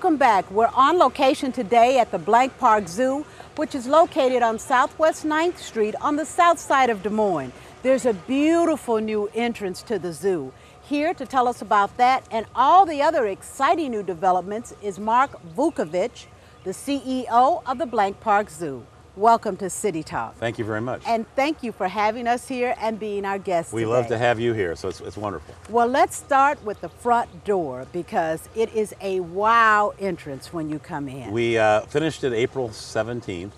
Welcome back. We're on location today at the Blank Park Zoo, which is located on Southwest 9th Street on the south side of Des Moines. There's a beautiful new entrance to the zoo. Here to tell us about that and all the other exciting new developments is Mark Vukovich, the CEO of the Blank Park Zoo. Welcome to City Talk. Thank you very much. And thank you for having us here and being our guest today. We love to have you here, so it's wonderful. Well, let's start with the front door because it is a wow entrance when you come in. We finished it April 17th.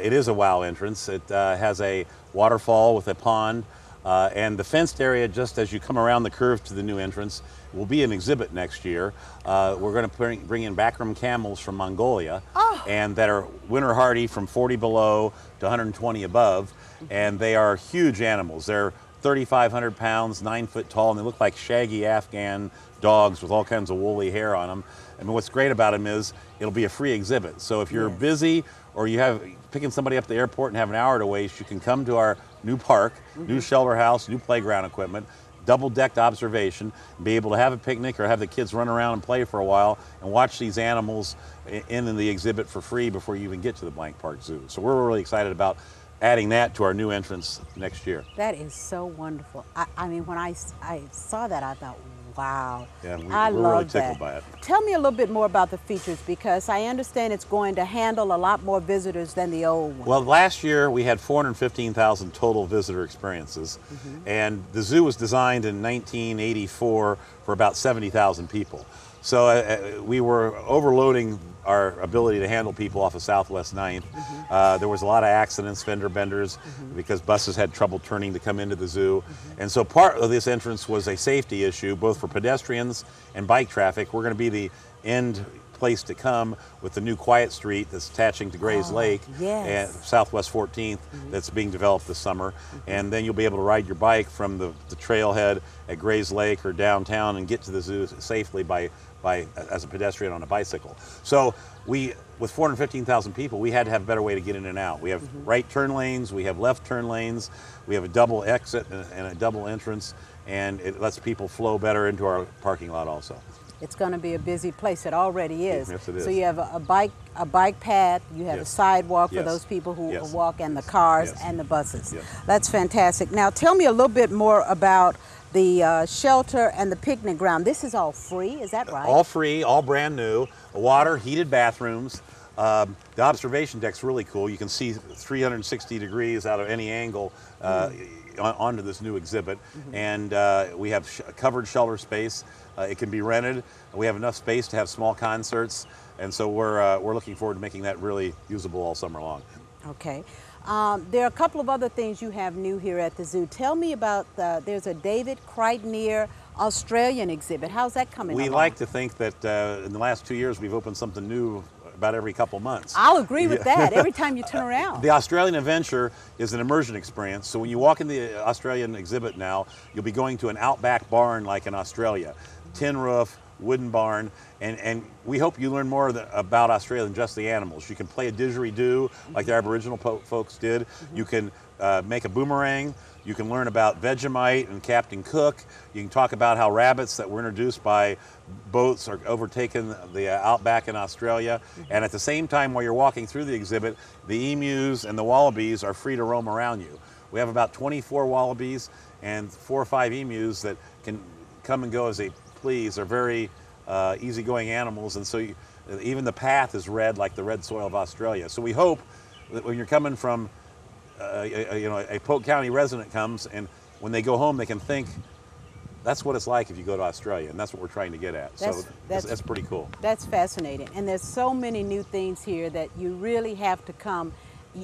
It is a wow entrance. It has a waterfall with a pond and the fenced area just as you come around the curve to the new entrance will be an exhibit next year. We're going to bring in backroom camels from Mongolia and that are winter hardy from 40 below to 120 above, and they are huge animals. They're 3,500 pounds, 9 foot tall, and they look like shaggy Afghan dogs with all kinds of woolly hair on them. And what's great about them is it'll be a free exhibit. So if you're busy or you have picking somebody up at the airport and have an hour to waste, you can come to our new park, new shelter house, new playground equipment, double-decked observation, and be able to have a picnic or have the kids run around and play for a while and watch these animals in the exhibit for free before you even get to the Blank Park Zoo. So we're really excited about adding that to our new entrance next year. That is so wonderful. I mean, when I saw that, I thought, wow. Yeah, we're really tickled by it. Tell me a little bit more about the features because I understand it's going to handle a lot more visitors than the old one. Well, last year we had 415,000 total visitor experiences, and the zoo was designed in 1984 for about 70,000 people. So we were overloading our ability to handle people off of Southwest 9th. There was a lot of accidents, fender benders, because buses had trouble turning to come into the zoo. And so part of this entrance was a safety issue, both for pedestrians and bike traffic. We're going to be the end place to come with the new quiet street that's attaching to Gray's Lake and Southwest 14th that's being developed this summer. And then you'll be able to ride your bike from the trailhead at Gray's Lake or downtown and get to the zoo safely as a pedestrian on a bicycle. So with 415,000 people, we had to have a better way to get in and out. We have right turn lanes, we have left turn lanes, we have a double exit and a double entrance, and it lets people flow better into our parking lot also. It's going to be a busy place. It already is. Yes, it is. So you have a bike path, you have a sidewalk for those people who walk, and the cars and the buses. That's fantastic. Now tell me a little bit more about the shelter and the picnic ground. This is all free, is that right? All free, all brand new. Water, heated bathrooms. The observation deck's really cool. You can see 360 degrees out of any angle onto this new exhibit. And we have covered shelter space. It can be rented. We have enough space to have small concerts. And so we're looking forward to making that really usable all summer long. Okay. There are a couple of other things you have new here at the zoo. Tell me about there's a David Crichton Australian exhibit. How's that coming along? We like to think that in the last 2 years we've opened something new about every couple months. I'll agree with that every time you turn around. The Australian Adventure is an immersion experience. So when you walk in the Australian exhibit now, you'll be going to an outback barn like in Australia. Tin roof, wooden barn, and we hope you learn more about Australia than just the animals. You can play a didgeridoo like the Aboriginal folks did. You can make a boomerang. You can learn about Vegemite and Captain Cook. You can talk about how rabbits that were introduced by boats are overtaking the outback in Australia. And at the same time, while you're walking through the exhibit, the emus and the wallabies are free to roam around you. We have about 24 wallabies and 4 or 5 emus that can come and go as they please. They're very easygoing animals, and so even the path is red like the red soil of Australia. So we hope that when you're coming from, a Polk County resident comes, and when they go home, they can think, that's what it's like if you go to Australia, and that's what we're trying to get at. So that's pretty cool. That's fascinating, and there's so many new things here that you really have to come.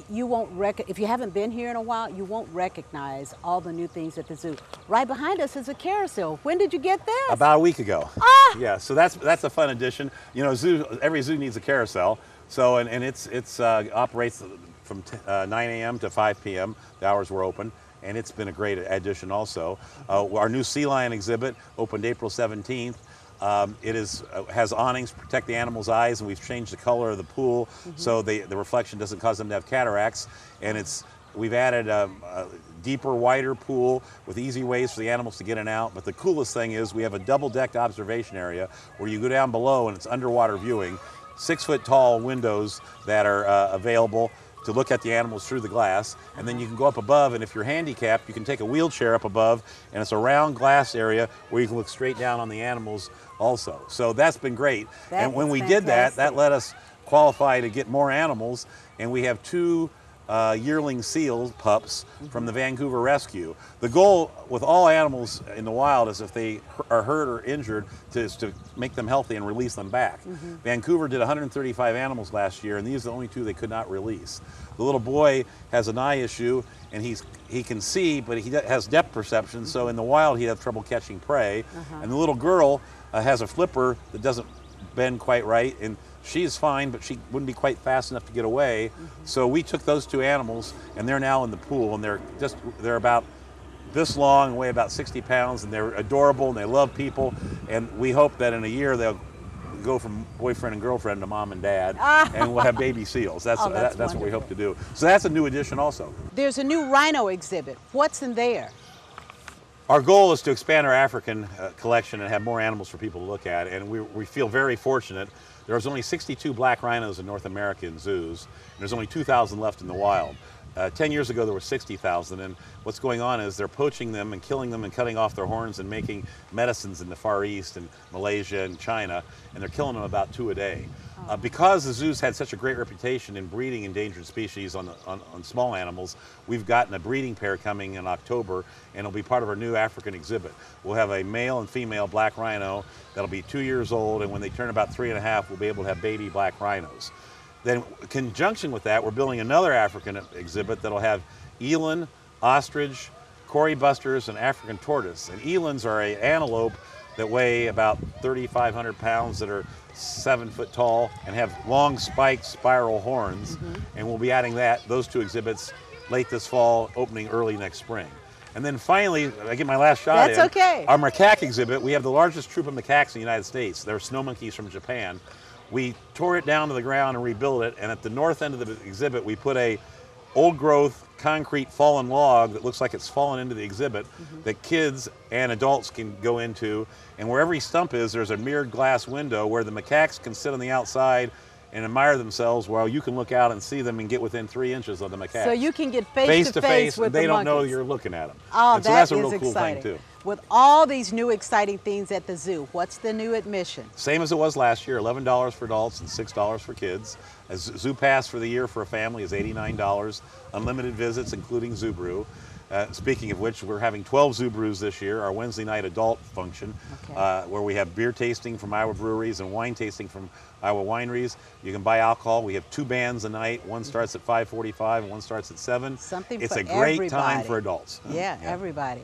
You won't if you haven't been here in a while, you won't recognize all the new things at the zoo. Right behind us is a carousel. When did you get this? About a week ago. Yeah, so that's a fun addition. You know, every zoo needs a carousel. So and it's operates from 9 a.m. to 5 p.m. The hours we're open, and it's been a great addition also. Our new sea lion exhibit opened April 17th. It has awnings to protect the animals' eyes, and we've changed the color of the pool so the reflection doesn't cause them to have cataracts. And we've added deeper, wider pool with easy ways for the animals to get in and out. But the coolest thing is we have a double-decked observation area where you go down below and it's underwater viewing, 6-foot tall windows that are available to look at the animals through the glass. And then you can go up above, and if you're handicapped, you can take a wheelchair up above, and it's a round glass area where you can look straight down on the animals also. So that's been great. And when we did that, that let us qualify to get more animals, and we have 2 yearling seal pups from the Vancouver Rescue. The goal with all animals in the wild is if they are hurt or injured is to make them healthy and release them back. Vancouver did 135 animals last year, and these are the only 2 they could not release. The little boy has an eye issue, and he can see, but he has depth perception, so in the wild he'd have trouble catching prey. And the little girl has a flipper that doesn't bend quite right, and she's fine, but she wouldn't be quite fast enough to get away. So we took those 2 animals, and they're now in the pool, and they're about this long, weigh about 60 pounds, and they're adorable, and they love people. And we hope that in a year they'll go from boyfriend and girlfriend to mom and dad, and we'll have baby seals. That's what we hope to do. So that's a new addition also. There's a new rhino exhibit. What's in there? Our goal is to expand our African collection and have more animals for people to look at, and we feel very fortunate. There's only 62 black rhinos in North American zoos, and there's only 2,000 left in the wild. 10 years ago there were 60,000, and what's going on is they're poaching them and killing them and cutting off their horns and making medicines in the Far East and Malaysia and China, and they're killing them about 2 a day. Because the zoos had such a great reputation in breeding endangered species on small animals, we've gotten a breeding pair coming in October, and it'll be part of our new African exhibit. We'll have a male and female black rhino that'll be 2 years old, and when they turn about 3 1/2, we'll be able to have baby black rhinos. Then in conjunction with that, we're building another African exhibit that'll have eland, ostrich, cory busters, and African tortoise. And elands are an antelope that weigh about 3,500 pounds, that are 7 foot tall and have long spiked spiral horns. And we'll be adding those 2 exhibits late this fall, opening early next spring. And then finally, I get my last shot in. That's okay. Our macaque exhibit, we have the largest troop of macaques in the United States. They're snow monkeys from Japan. We tore it down to the ground and rebuilt it, and at the north end of the exhibit we put a old growth concrete fallen log that looks like it's fallen into the exhibit that kids and adults can go into, and where every stump is, there's a mirrored glass window where the macaques can sit on the outside and admire themselves while you can look out and see them and get within 3 inches of the macaques. So you can get face to face with the monkeys. They don't know you're looking at them. Oh, and so that's a real cool thing too. With all these new exciting things at the zoo, what's the new admission? Same as it was last year, $11 for adults and $6 for kids. A zoo pass for the year for a family is $89. Unlimited visits, including Zoo Brew. Speaking of which, we're having 12 Zoo Brews this year, our Wednesday night adult function, where we have beer tasting from Iowa breweries and wine tasting from Iowa wineries. You can buy alcohol. We have 2 bands a night. One starts at 5:45 and one starts at 7. It's a great time for adults. Yeah, everybody.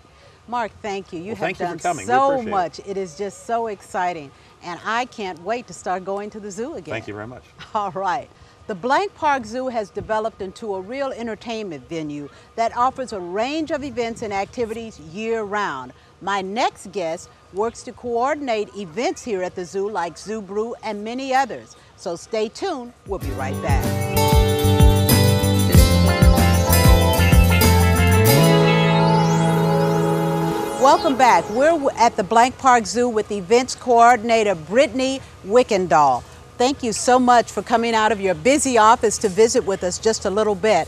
Mark, thank you. You have done so much. It is just so exciting. And I can't wait to start going to the zoo again. Thank you very much. All right. The Blank Park Zoo has developed into a real entertainment venue that offers a range of events and activities year-round. My next guest works to coordinate events here at the zoo like Zoo Brew and many others. So stay tuned. We'll be right back. Welcome back. We're at the Blank Park Zoo with events coordinator Brittany Wickendahl. Thank you so much for coming out of your busy office to visit with us just a little bit.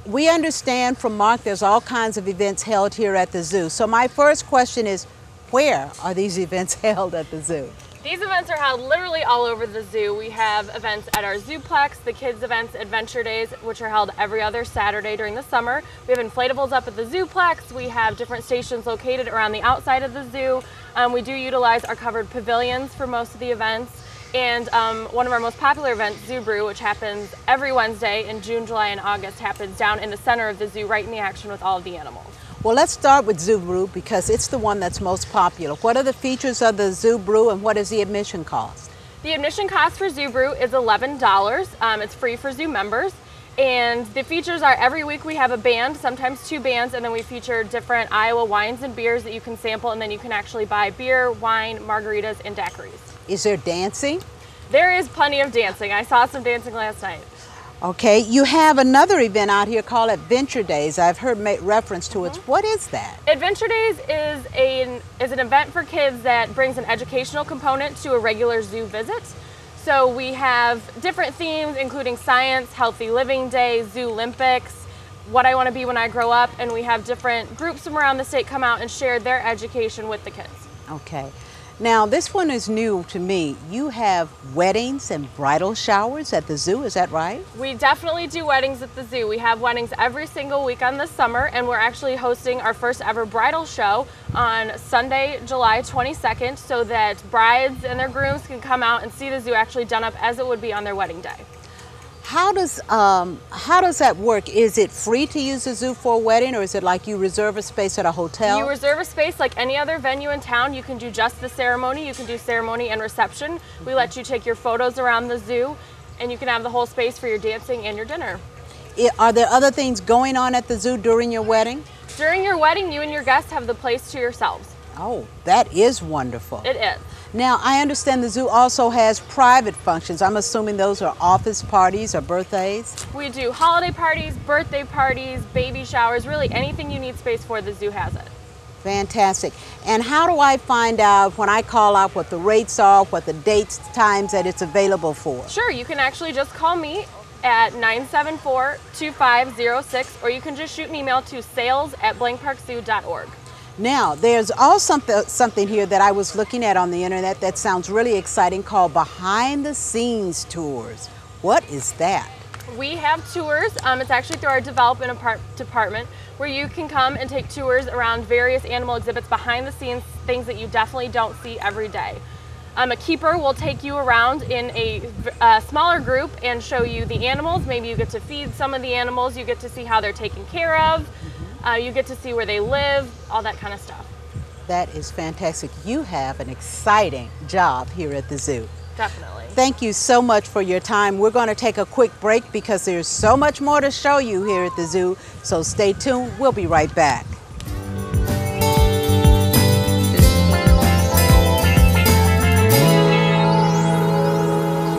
We understand from Mark there's all kinds of events held here at the zoo. So my first question is, where are these events held at the zoo? These events are held literally all over the zoo. We have events at our Zooplex, the kids events, Adventure Days, which are held every other Saturday during the summer. We have inflatables up at the Zooplex. We have different stations located around the outside of the zoo. We do utilize our covered pavilions for most of the events. And one of our most popular events, Zoo Brew, which happens every Wednesday in June, July, and August, happens down in the center of the zoo, right in the action with all of the animals. Well, let's start with Zoo Brew because it's the one that's most popular. What are the features of the Zoo Brew and what is the admission cost? The admission cost for Zoo Brew is $11. It's free for zoo members. And the features are every week we have a band, sometimes 2 bands, and then we feature different Iowa wines and beers that you can sample, and then you can actually buy beer, wine, margaritas, and daiquiris. Is there dancing? There is plenty of dancing. I saw some dancing last night. Okay, you have another event out here called Adventure Days. I've heard reference to it. What is that? Adventure Days is an event for kids that brings an educational component to a regular zoo visit. So we have different themes, including science, healthy living day, Zoo Olympics, what I want to be when I grow up, and we have different groups from around the state come out and share their education with the kids. Okay. Now, this one is new to me. You have weddings and bridal showers at the zoo, is that right? We definitely do weddings at the zoo. We have weddings every single weekend this summer, and we're actually hosting our first ever bridal show on Sunday, July 22nd, so that brides and their grooms can come out and see the zoo actually done up as it would be on their wedding day. How does that work? Is it free to use the zoo for a wedding, or is it like you reserve a space at a hotel? You reserve a space like any other venue in town. You can do just the ceremony. You can do ceremony and reception. We let you take your photos around the zoo, and you can have the whole space for your dancing and your dinner. Are there other things going on at the zoo during your wedding? During your wedding, you and your guests have the place to yourselves. Oh, that is wonderful. It is. Now, I understand the zoo also has private functions. I'm assuming those are office parties or birthdays? We do holiday parties, birthday parties, baby showers, really anything you need space for, the zoo has it. Fantastic. And how do I find out when I call out what the rates are, what the dates, times that it's available for? Sure, you can actually just call me at 974-2506, or you can just shoot an email to sales@blankparkzoo.org. Now, there's also something here that I was looking at on the internet that sounds really exciting called Behind the Scenes Tours. What is that? We have tours. It's actually through our development department where you can come and take tours around various animal exhibits behind the scenes, things that you definitely don't see every day. A keeper will take you around in a smaller group and show you the animals. Maybe you get to feed some of the animals. You get to see how they're taken care of. You get to see where they live, all that kind of stuff. That is fantastic. You have an exciting job here at the zoo. Definitely. Thank you so much for your time. We're going to take a quick break because there's so much more to show you here at the zoo. So stay tuned. We'll be right back.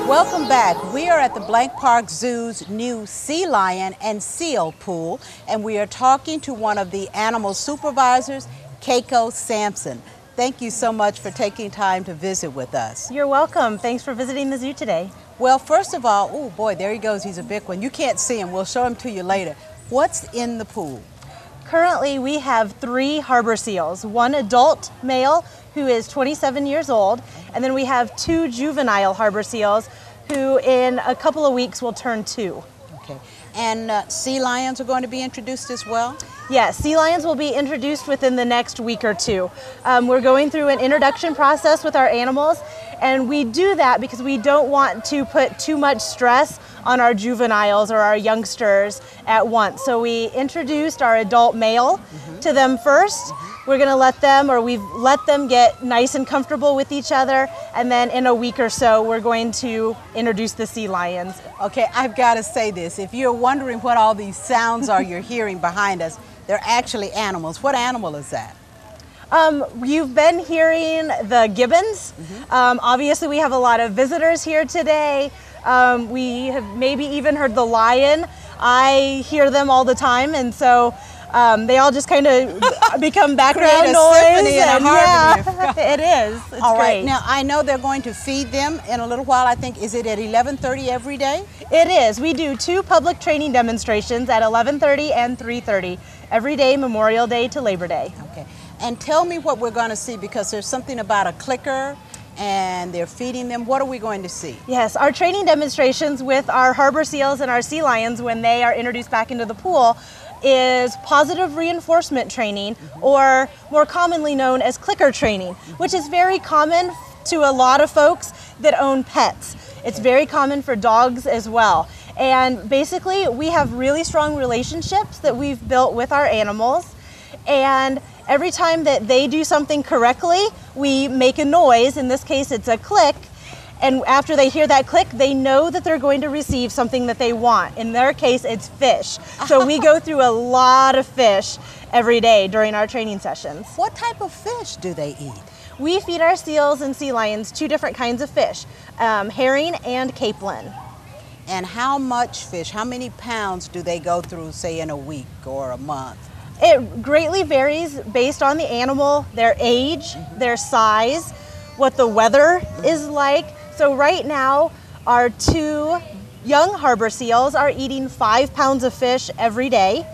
Welcome back. We are at the Blank Park Zoo's new sea lion and seal pool, and we are talking to one of the animal supervisors, Keiko Sampson. Thank you so much for taking time to visit with us. You're welcome. Thanks for visiting the zoo today. Well, first of all, oh boy, there he goes. He's a big one. You can't see him. We'll show him to you later. What's in the pool? Currently, we have 3 harbor seals, one adult male who is 27 years old, and then we have 2 juvenile harbor seals who in a couple of weeks will turn 2. Okay. And sea lions are going to be introduced as well? Yes, sea lions will be introduced within the next week or 2. We're going through an introduction process with our animals, and we do that because we don't want to put too much stress on our juveniles or our youngsters at once. So we introduced our adult male to them first. We're going to let them, or we've let them get nice and comfortable with each other, and then in a week or so we're going to introduce the sea lions. Okay, I've got to say this. If you're wondering what all these sounds are you're hearing behind us, they're actually animals. What animal is that? You've been hearing the gibbons. Obviously we have a lot of visitors here today. We have maybe even heard the lion. I hear them all the time, and so they all just kind of become background noise. Yeah, it is. It's all right. great. Now I know they're going to feed them in a little while. I think, is it at 11:30 every day? It is. We do 2 public training demonstrations at 11:30 and 3:30 every day, Memorial Day to Labor Day. Okay. And tell me what we're going to see, because there's something about a clicker and they're feeding them. What are we going to see? Yes, our training demonstrations with our harbor seals and our sea lions when they are introduced back into the pool is positive reinforcement training, or more commonly known as clicker training, which is very common to a lot of folks that own pets. It's very common for dogs as well. And basically we have really strong relationships that we've built with our animals, and every time that they do something correctly, we make a noise. In this case, it's a click. And after they hear that click, they know that they're going to receive something that they want. In their case, it's fish. So we go through a lot of fish every day during our training sessions. What type of fish do they eat? We feed our seals and sea lions 2 different kinds of fish, herring and capelin. And how much fish, how many pounds do they go through, say, in a week or a month? It greatly varies based on the animal, their age, their size, what the weather is like. So right now, our 2 young harbor seals are eating 5 pounds of fish every day.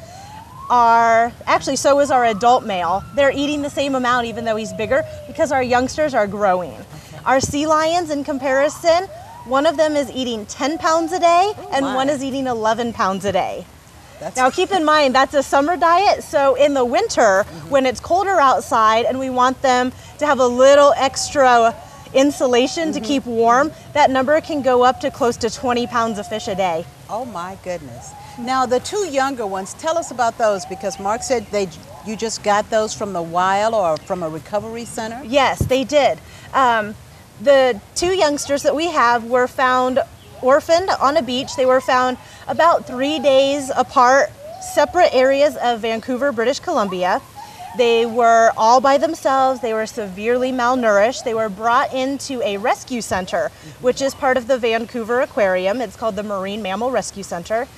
Actually, so is our adult male. They're eating the same amount even though he's bigger because our youngsters are growing. Okay. Our sea lions, in comparison, one of them is eating 10 pounds a day and one is eating 11 pounds a day. Now keep in mind, that's a summer diet, so in the winter, when it's colder outside and we want them to have a little extra insulation to keep warm, that number can go up to close to 20 pounds of fish a day. Oh my goodness. Now the 2 younger ones, tell us about those, because Mark said you just got those from the wild or from a recovery center? Yes, they did. The 2 youngsters that we have were found orphaned on a beach. They were found about 3 days apart, separate areas of Vancouver, British Columbia. They were all by themselves. They were severely malnourished. They were brought into a rescue center, which is part of the Vancouver Aquarium. It's called the Marine Mammal Rescue Center.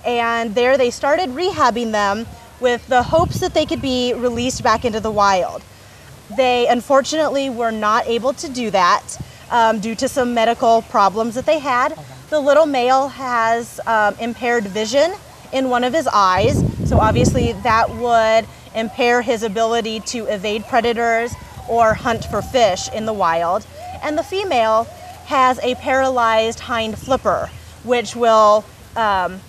And there they started rehabbing them with the hopes that they could be released back into the wild. They unfortunately were not able to do that due to some medical problems that they had. The little male has impaired vision in one of his eyes, so obviously that would impair his ability to evade predators or hunt for fish in the wild. And the female has a paralyzed hind flipper, which will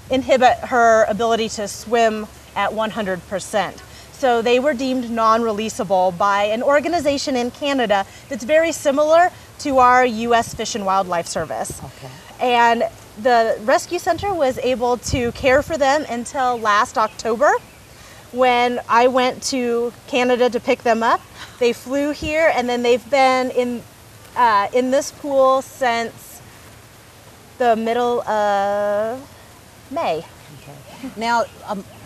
inhibit her ability to swim at 100%. So they were deemed non-releasable by an organization in Canada that's very similar to our U.S. Fish and Wildlife Service. Okay. And the rescue center was able to care for them until last October, when I went to Canada to pick them up. They flew here, and then they've been in this pool since the middle of May. Okay. Now,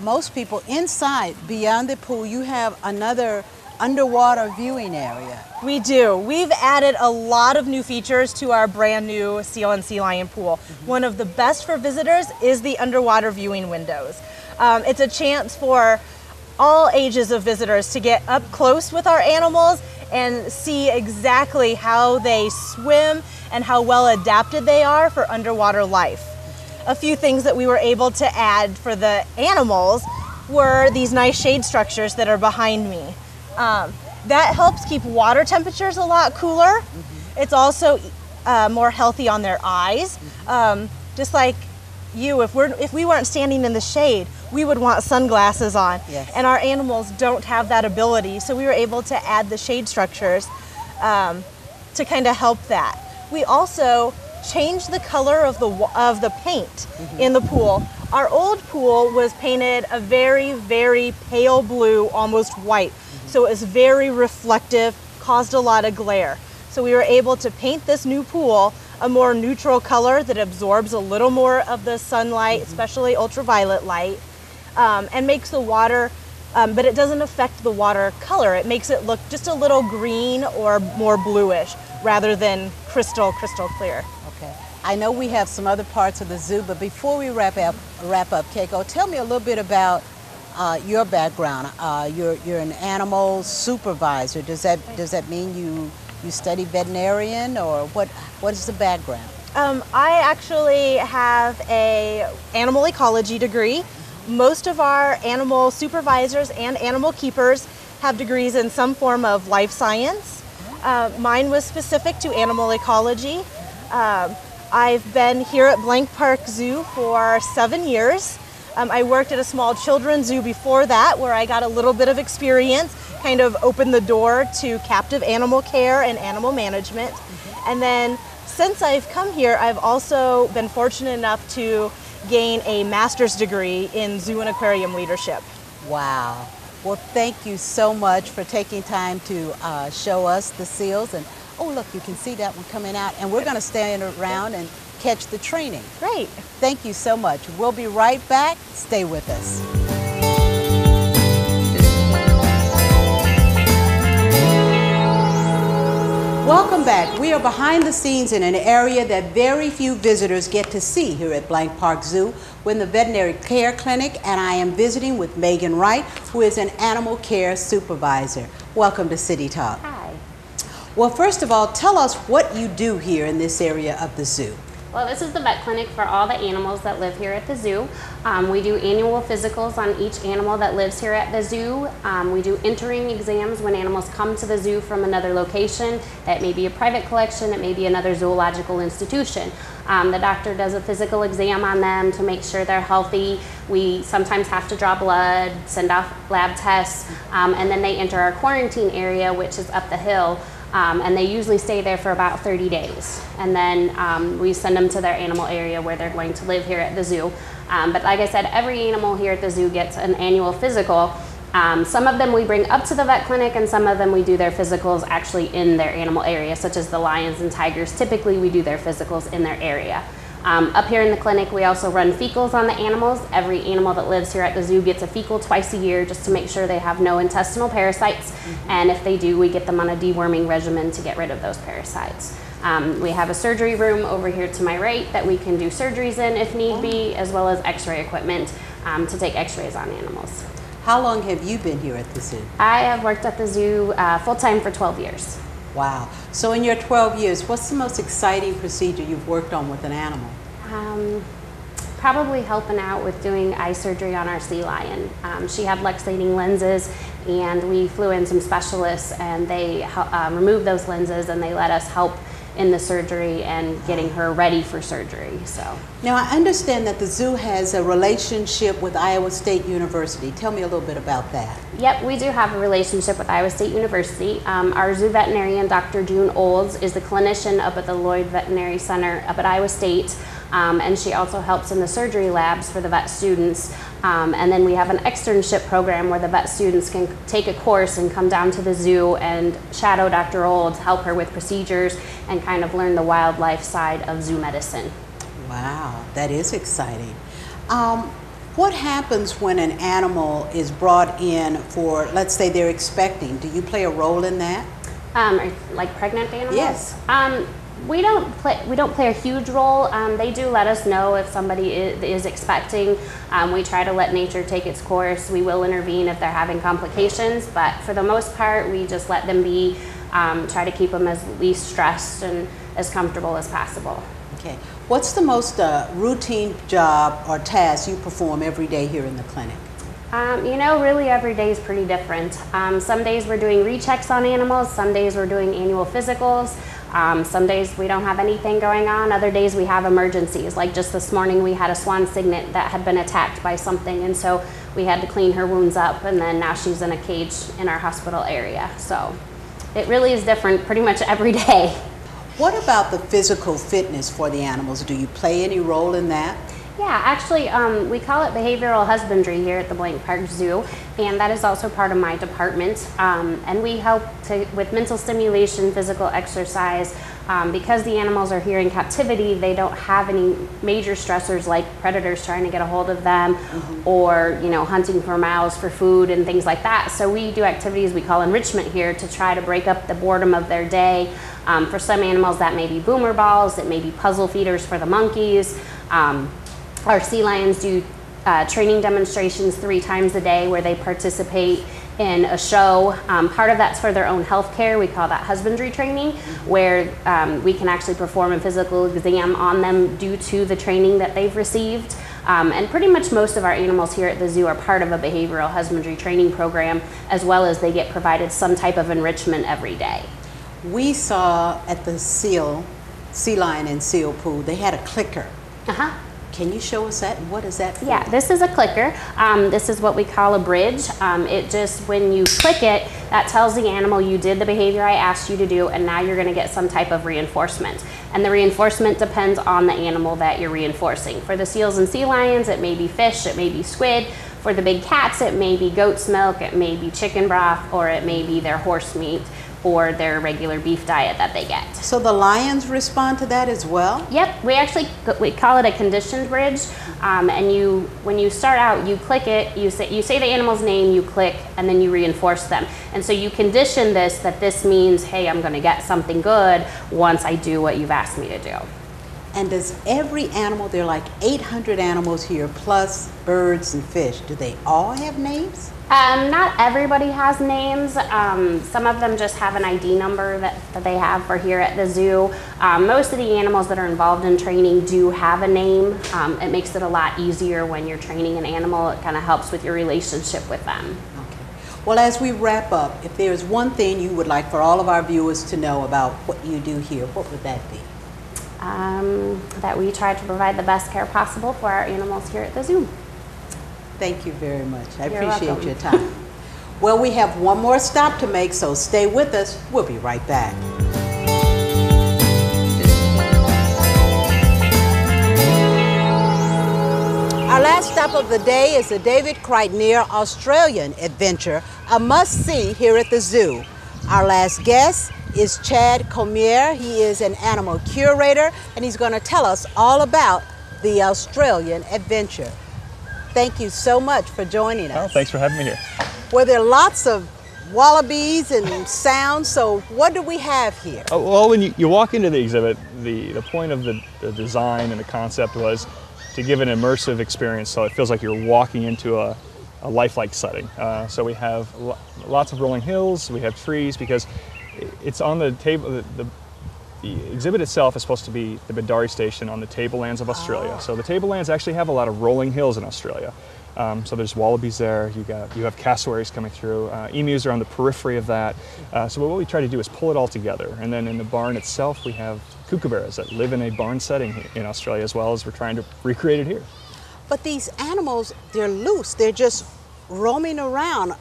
most people inside, beyond the pool, you have another underwater viewing area. We do. We've added a lot of new features to our brand new seal and sea lion pool. One of the best for visitors is the underwater viewing windows. It's a chance for all ages of visitors to get up close with our animals and see exactly how they swim and how well adapted they are for underwater life. A few things that we were able to add for the animals were these nice shade structures that are behind me. That helps keep water temperatures a lot cooler. It's also more healthy on their eyes. Just like you, if we weren't standing in the shade, we would want sunglasses on. Yes. And our animals don't have that ability, so we were able to add the shade structures to kind of help that. We also changed the color of the paint in the pool. Our old pool was painted a very, very pale blue, almost white. So it was very reflective, caused a lot of glare. So we were able to paint this new pool a more neutral color that absorbs a little more of the sunlight, especially ultraviolet light, and makes the water, but it doesn't affect the water color. It makes it look just a little green or more bluish rather than crystal clear. Okay. I know we have some other parts of the zoo, but before we wrap up, Keiko, tell me a little bit about your background. You're an animal supervisor. Does that mean you study veterinarian, or what is the background? I actually have a animal ecology degree. Most of our animal supervisors and animal keepers have degrees in some form of life science. Mine was specific to animal ecology. I've been here at Blank Park Zoo for 7 years. I worked at a small children's zoo before that, where I got a little bit of experience, kind of opened the door to captive animal care and animal management. And then since I've come here, I've also been fortunate enough to gain a master's degree in zoo and aquarium leadership. Wow. Well, thank you so much for taking time to show us the seals. And oh, look, you can see that one coming out. And we're going to stand around and catch the training. Great. Thank you so much. We'll be right back. Stay with us. Welcome back. We are behind the scenes in an area that very few visitors get to see here at Blank Park Zoo. We're in the veterinary care clinic, and I am visiting with Megan Wright, who is an animal care supervisor. Welcome to City Talk. Hi. Well, first of all, tell us what you do here in this area of the zoo. Well, this is the vet clinic for all the animals that live here at the zoo. We do annual physicals on each animal that lives here at the zoo. We do entering exams when animals come to the zoo from another location. That may be a private collection, it may be another zoological institution. The doctor does a physical exam on them to make sure they're healthy. We sometimes have to draw blood, send off lab tests, and then they enter our quarantine area, which is up the hill. And they usually stay there for about 30 days. And then we send them to their animal area where they're going to live here at the zoo. But like I said, every animal here at the zoo gets an annual physical. Some of them we bring up to the vet clinic, and some of them we do their physicals actually in their animal area, such as the lions and tigers. Typically we do their physicals in their area. Up here in the clinic, we also run fecals on the animals. Every animal that lives here at the zoo gets a fecal twice a year just to make sure they have no intestinal parasites. And if they do, we get them on a deworming regimen to get rid of those parasites. We have a surgery room over here to my right that we can do surgeries in if need be, as well as x-ray equipment to take x-rays on animals. How long have you been here at the zoo? I have worked at the zoo full-time for 12 years. Wow. So in your 12 years, what's the most exciting procedure you've worked on with an animal? Probably helping out with doing eye surgery on our sea lion. She had luxating lenses, and we flew in some specialists, and they removed those lenses, and they let us help in the surgery and getting her ready for surgery. So now I understand that the zoo has a relationship with Iowa State University. Tell me a little bit about that. Yep, we do have a relationship with Iowa State University. Our zoo veterinarian, Dr. June Olds, is the clinician up at the Lloyd Veterinary Center up at Iowa State, and she also helps in the surgery labs for the vet students. And then we have an externship program where the vet students can take a course and come down to the zoo and shadow Dr. Olds, help her with procedures, and kind of learn the wildlife side of zoo medicine. Wow, that is exciting. What happens when an animal is brought in for, let's say they're expecting? Do you play a role in that? Like pregnant animals? Yes. We don't play a huge role. They do let us know if somebody is expecting. We try to let nature take its course. We will intervene if they're having complications, but for the most part, we just let them be, try to keep them as least stressed and as comfortable as possible. Okay. What's the most routine job or task you perform every day here in the clinic? You know, really every day is pretty different. Some days we're doing rechecks on animals, some days we're doing annual physicals, some days we don't have anything going on, other days we have emergencies. Like just this morning we had a swan cygnet that had been attacked by something, and so we had to clean her wounds up, and then now she's in a cage in our hospital area. So it really is different pretty much every day. What about the physical fitness for the animals? Do you play any role in that? Yeah, actually, we call it behavioral husbandry here at the Blank Park Zoo, and that is also part of my department. And we help with mental stimulation, physical exercise. Because the animals are here in captivity, they don't have any major stressors like predators trying to get a hold of them, or hunting for mouths for food and things like that. So we do activities we call enrichment here to try to break up the boredom of their day. For some animals that may be boomer balls, it may be puzzle feeders for the monkeys. Our sea lions do training demonstrations 3 times a day where they participate in a show. Part of that's for their own health care. We call that husbandry training, where we can actually perform a physical exam on them due to the training that they've received. And pretty much most of our animals here at the zoo are part of a behavioral husbandry training program, as well as they get provided some type of enrichment every day. We saw at the sea lion and seal pool, they had a clicker. Can you show us that? What is that for? Yeah, this is a clicker. This is what we call a bridge. It just, when you click it, that tells the animal you did the behavior I asked you to do, and now you're going to get some type of reinforcement. And the reinforcement depends on the animal that you're reinforcing. For the seals and sea lions, it may be fish, it may be squid. For the big cats, it may be goat's milk, it may be chicken broth, or it may be their horse meat or their regular beef diet that they get. So the lions respond to that as well? Yep, we call it a conditioned bridge, and when you start out, you click it, you say the animal's name, you click, and then you reinforce them. And so you condition this, that this means, hey, I'm gonna get something good once I do what you've asked me to do. And does every animal, there are like 800 animals here, plus birds and fish, do they all have names? Not everybody has names. Some of them just have an ID number that they have for here at the zoo. Most of the animals that are involved in training do have a name. It makes it a lot easier when you're training an animal. It kind of helps with your relationship with them. Okay. Well, as we wrap up, if there's one thing you would like for all of our viewers to know about what you do here, what would that be? That we try to provide the best care possible for our animals here at the zoo. Thank you very much. I You're appreciate welcome. your time. Well, we have one more stop to make, so stay with us. We'll be right back. Our last stop of the day is the David Crichton Australian adventure, a must-see here at the zoo. Our last guest is Chad Comier. He is an animal curator, and he's going to tell us all about the Australian adventure. Thank you so much for joining us. Oh, thanks for having me here. Well, there are lots of wallabies and sounds, so what do we have here? Oh, well, when you walk into the exhibit, the point of the design and the concept was to give an immersive experience, so it feels like you're walking into a lifelike setting. So we have lots of rolling hills, we have trees, because it's on the table. The exhibit itself is supposed to be the Bidari Station on the tablelands of Australia. So the tablelands actually have a lot of rolling hills in Australia. So there's wallabies there, you have cassowaries coming through, emus are on the periphery of that. So what we try to do is pull it all together. And then in the barn itself, we have kookaburras that live in a barn setting in Australia, as well as we're trying to recreate it here. But these animals, they're loose, they're just roaming around.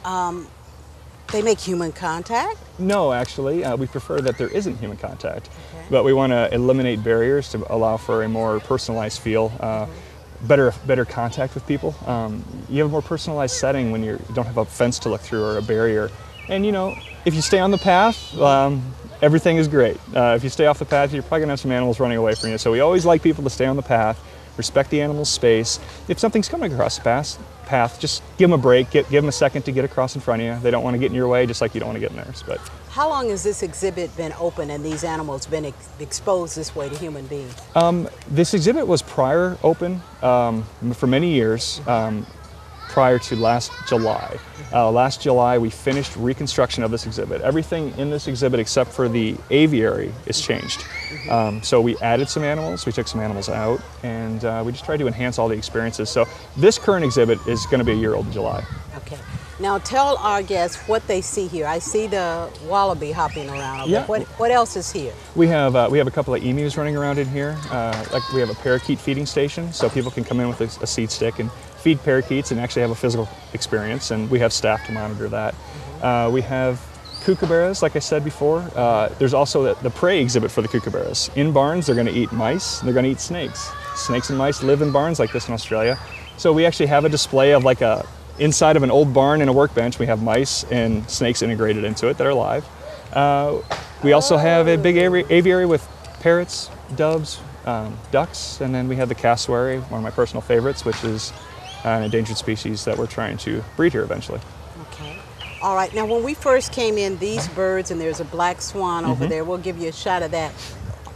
They make human contact? No, actually, we prefer that there isn't human contact, but we want to eliminate barriers to allow for a more personalized feel, better contact with people. You have a more personalized setting when you don't have a fence to look through or a barrier. And if you stay on the path, everything is great. If you stay off the path, you're probably going to have some animals running away from you. So we always like people to stay on the path, respect the animal's space. If something's coming across the path, just give them a break, give them a second to get across in front of you. They don't want to get in your way, just like you don't want to get in theirs. But how long has this exhibit been open and these animals been exposed this way to human beings? This exhibit was prior open for many years, prior to last July. Last July we finished reconstruction of this exhibit. Everything in this exhibit except for the aviary is changed. So we added some animals, we took some animals out, and we just tried to enhance all the experiences. So this current exhibit is going to be a year old in July. Okay. Now tell our guests what they see here. I see the wallaby hopping around. Yeah. What else is here? We have a couple of emus running around in here. Like we have a parakeet feeding station, so people can come in with a seed stick and feed parakeets and actually have a physical experience, and we have staff to monitor that. We have kookaburras, like I said before. There's also the prey exhibit for the kookaburras. In barns, they're going to eat mice, and they're going to eat snakes. Snakes and mice live in barns like this in Australia. So we actually have a display of inside of an old barn and a workbench. We have mice and snakes integrated into it that are live. We also have a big aviary with parrots, doves, ducks, and then we have the cassowary, one of my personal favorites, which is an endangered species that we're trying to breed here eventually. Okay. All right. Now, when we first came in, these birds, and there's a black swan over there. We'll give you a shot of that.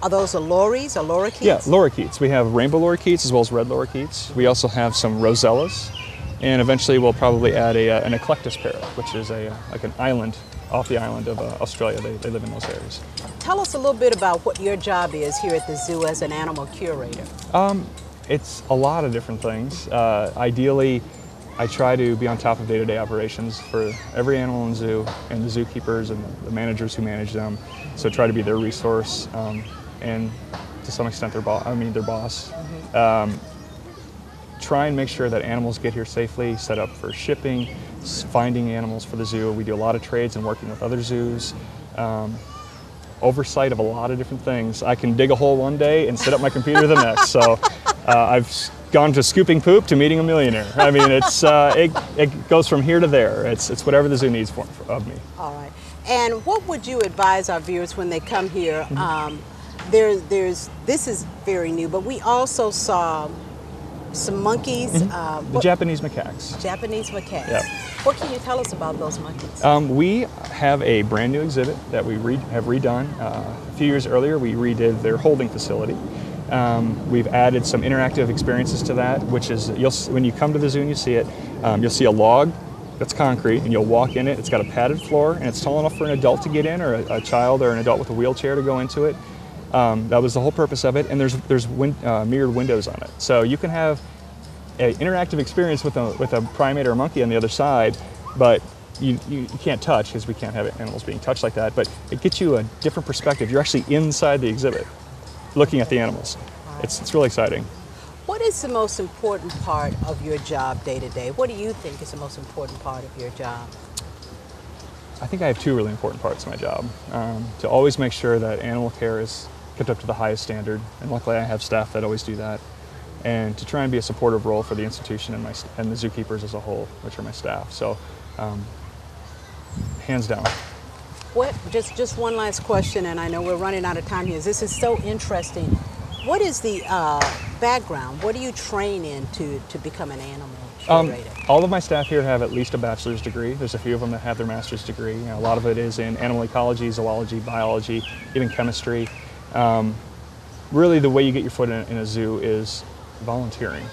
Are those lories or lorikeets? Yeah, lorikeets. We have rainbow lorikeets as well as red lorikeets. We also have some rosellas, and eventually we'll probably add an eclectus parrot, which is like an island off the island of Australia. They live in those areas. Tell us a little bit about what your job is here at the zoo as an animal curator. It's a lot of different things. Ideally, I try to be on top of day-to-day operations for every animal in the zoo, and the zookeepers and the managers who manage them. So try to be their resource, and to some extent their boss. Try and make sure that animals get here safely, set up for shipping, finding animals for the zoo. We do a lot of trades and working with other zoos. Oversight of a lot of different things. I can dig a hole one day and sit at my computer the next. So I've gone to scooping poop to meeting a millionaire. I mean, it's it goes from here to there. It's whatever the zoo needs of me. All right. And what would you advise our viewers when they come here? This is very new, but we also saw some monkeys. The Japanese macaques. Japanese macaques. Yep. What can you tell us about those monkeys? We have a brand new exhibit that we have redone. A few years earlier, we redid their holding facility. We've added some interactive experiences to that, which is, when you come to the zoo and you see it, you'll see a log that's concrete, and you'll walk in it. It's got a padded floor, and it's tall enough for an adult to get in, or a child or an adult with a wheelchair to go into it. That was the whole purpose of it, and there's mirrored windows on it. So you can have an interactive experience with a primate or a monkey on the other side, but you can't touch, because we can't have animals being touched like that, but it gets you a different perspective. You're actually inside the exhibit, looking at the animals. It's really exciting. What is the most important part of your job day to day? What do you think is the most important part of your job? I think I have two really important parts of my job. To always make sure that animal care is kept up to the highest standard, and luckily I have staff that always do that. And to try and be a supportive role for the institution and the zookeepers as a whole, which are my staff. So, hands down. Just one last question, and I know we're running out of time here. This is so interesting. What is the background? What do you train in to become an animal curator? All of my staff here have at least a bachelor's degree. There's a few of them that have their master's degree. You know, a lot of it is in animal ecology, zoology, biology, even chemistry. Really, the way you get your foot in a zoo is volunteering.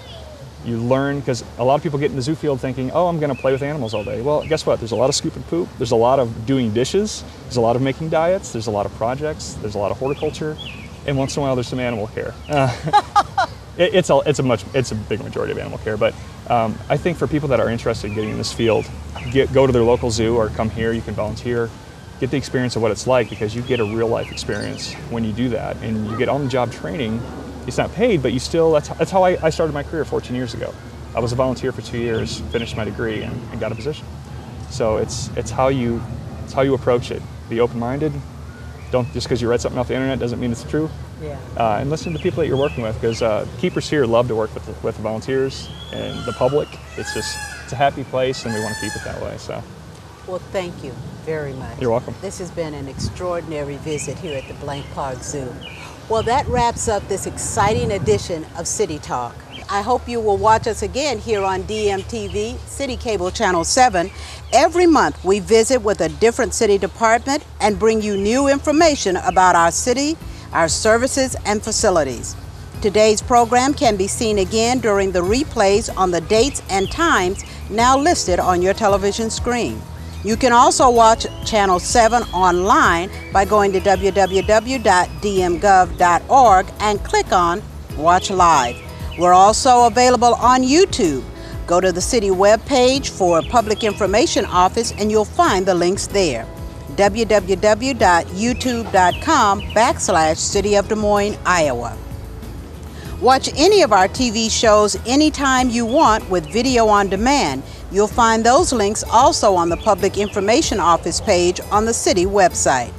You learn, because a lot of people get in the zoo field thinking, oh, I'm going to play with animals all day. Well, guess what? There's a lot of scoop and poop. There's a lot of doing dishes. There's a lot of making diets. There's a lot of projects. There's a lot of horticulture. And once in a while, there's some animal care. It's a big majority of animal care. But I think for people that are interested in getting in this field, go to their local zoo or come here. You can volunteer. Get the experience of what it's like, because you get a real life experience when you do that. And you get on-the-job training. It's not paid, but you still, that's how I started my career 14 years ago. I was a volunteer for 2 years, finished my degree, and got a position. So it's how you approach it. Be open-minded. Don't, just because you read something off the internet doesn't mean it's true. Yeah. And listen to the people that you're working with, because keepers here love to work with the volunteers and the public. It's a happy place, and we want to keep it that way. So. Well, thank you very much. You're welcome. This has been an extraordinary visit here at the Blank Park Zoo. Well, that wraps up this exciting edition of City Talk. I hope you will watch us again here on DMTV, City Cable Channel 7. Every month we visit with a different city department and bring you new information about our city, our services and facilities. Today's program can be seen again during the replays on the dates and times now listed on your television screen. You can also watch Channel 7 online by going to www.dmgov.org and click on Watch Live. We're also available on YouTube. Go to the city webpage for Public Information Office and you'll find the links there. www.youtube.com/City of Des Moines, Iowa. Watch any of our TV shows anytime you want with video on demand. You'll find those links also on the Public Information Office page on the city website.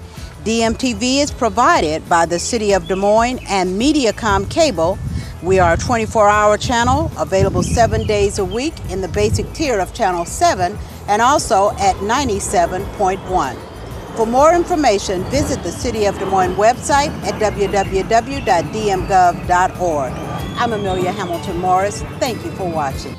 DMTV is provided by the City of Des Moines and Mediacom Cable. We are a 24-hour channel available 7 days a week in the basic tier of Channel 7 and also at 97.1. For more information, visit the City of Des Moines website at www.dmgov.org. I'm Amelia Hamilton-Morris. Thank you for watching.